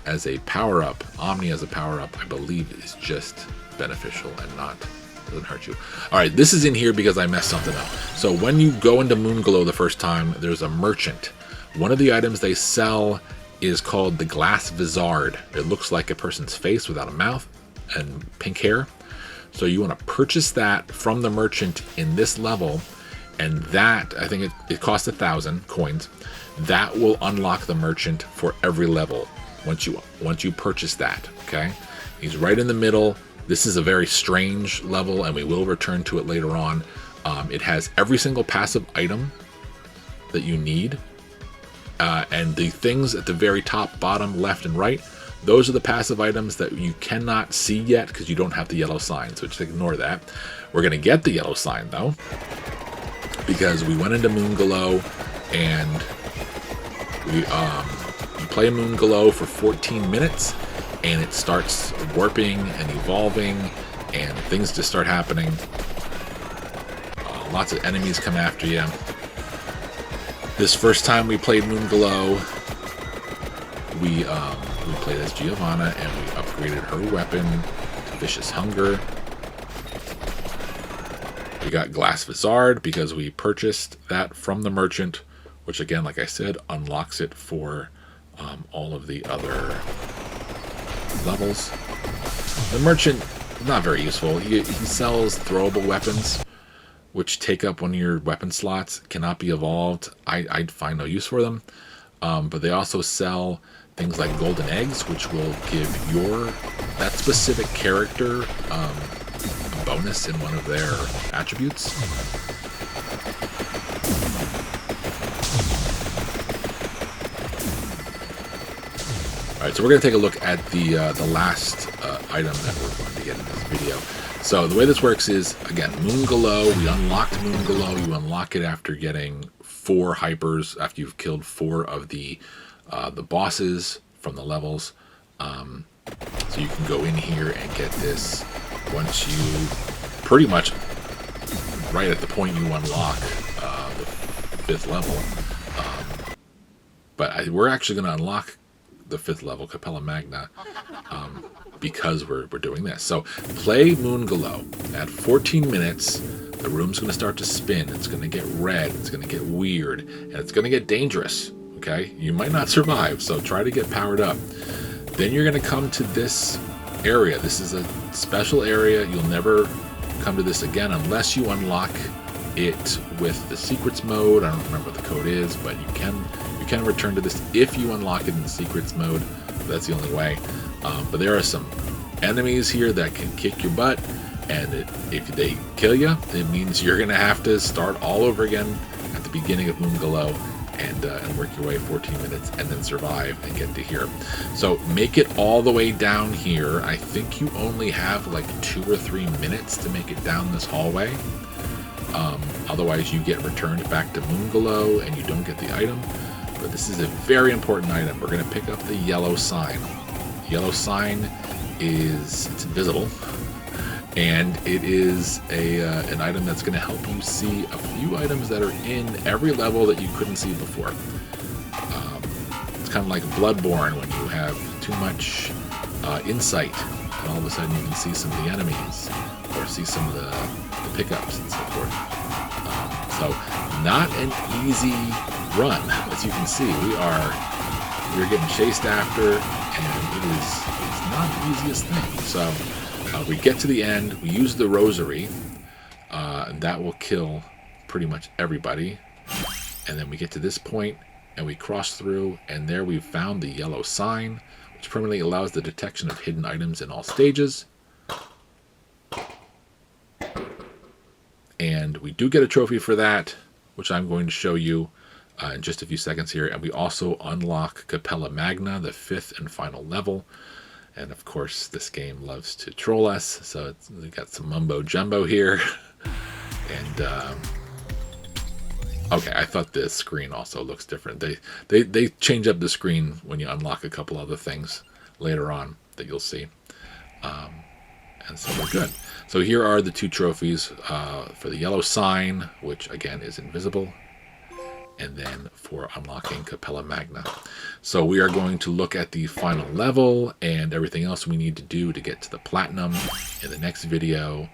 A: as a power-up, Omni as a power-up, I believe is just beneficial and doesn't hurt you. Alright, this is in here because I messed something up. So when you go into Moonglow the first time, there's a merchant. One of the items they sell is called the Glass Vizard. It looks like a person's face without a mouth and pink hair. So you want to purchase that from the merchant in this level, and that, I think it costs 1,000 coins. That will unlock the merchant for every level once you purchase that, okay? He's right in the middle. This is a very strange level, and we will return to it later on. It has every single passive item that you need. And the things at the very top, bottom, left, and right, those are the passive items that you cannot see yet because you don't have the yellow sign, so just ignore that. We're going to get the yellow sign, though, because we went into Moonglow, and we play Moonglow for 14 minutes, and it starts warping and evolving, and things just start happening. Lots of enemies come after you. This first time we played Moonglow, we played as Giovanna, and we upgraded her weapon to Vicious Hunger. We got Glass Vizard because we purchased that from the merchant, which again, like I said, unlocks it for all of the other levels. The merchant, not very useful. He sells throwable weapons, which take up one of your weapon slots, cannot be evolved. I'd find no use for them. But they also sell things like golden eggs, which will give that specific character a bonus in one of their attributes. Alright, so we're going to take a look at the last item that we're going to get in this video. So the way this works is, again, Moonglow, we unlocked Moonglow. You unlock it after getting 4 hypers, after you've killed 4 of the bosses from the levels. So you can go in here and get this once you, pretty much right at the point you unlock the 5th level. But we're actually going to unlock the 5th level, Capella Magna, because we're doing this. So play Moonglow. At 14 minutes, the room's going to start to spin. It's going to get red. It's going to get weird. And it's going to get dangerous. Okay? You might not survive, so try to get powered up. Then you're going to come to this area. This is a special area. You'll never come to this again unless you unlock it with the secrets mode. I don't remember what the code is, but you can return to this if you unlock it in the secrets mode. That's the only way. But there are some enemies here that can kick your butt, and if they kill you, it means you're going to have to start all over again at the beginning of Moonglow and work your way 14 minutes and then survive and get to here. So make it all the way down here. I think you only have like 2 or 3 minutes to make it down this hallway. Otherwise you get returned back to Moonglow and you don't get the item. But this is a very important item. We're going to pick up the yellow sign. The yellow sign it's invisible, and it is an item that's going to help you see a few items that are in every level that you couldn't see before. It's kind of like Bloodborne when you have too much insight, and all of a sudden you can see some of the enemies or see some of the pickups and so forth. So not an easy run, as you can see. We're getting chased after, and it's not the easiest thing. So we get to the end, we use the Rosary, and that will kill pretty much everybody. And then we get to this point, and we cross through, and there we've found the yellow sign, which permanently allows the detection of hidden items in all stages. And we do get a trophy for that, which I'm going to show you in just a few seconds here. And we also unlock Capella Magna, the 5th and final level. And of course, this game loves to troll us, so we got some mumbo jumbo here. And okay, I thought the screen also looks different. They change up the screen when you unlock a couple other things later on that you'll see. And so we're good. So here are the 2 trophies for the yellow sign, which again is invisible, and then for unlocking Capella Magna. So we are going to look at the final level and everything else we need to do to get to the Platinum in the next video.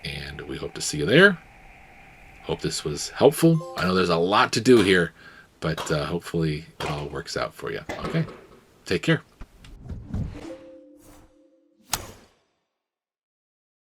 A: And we hope to see you there. Hope this was helpful. I know there's a lot to do here, but hopefully it all works out for you. Okay, take care.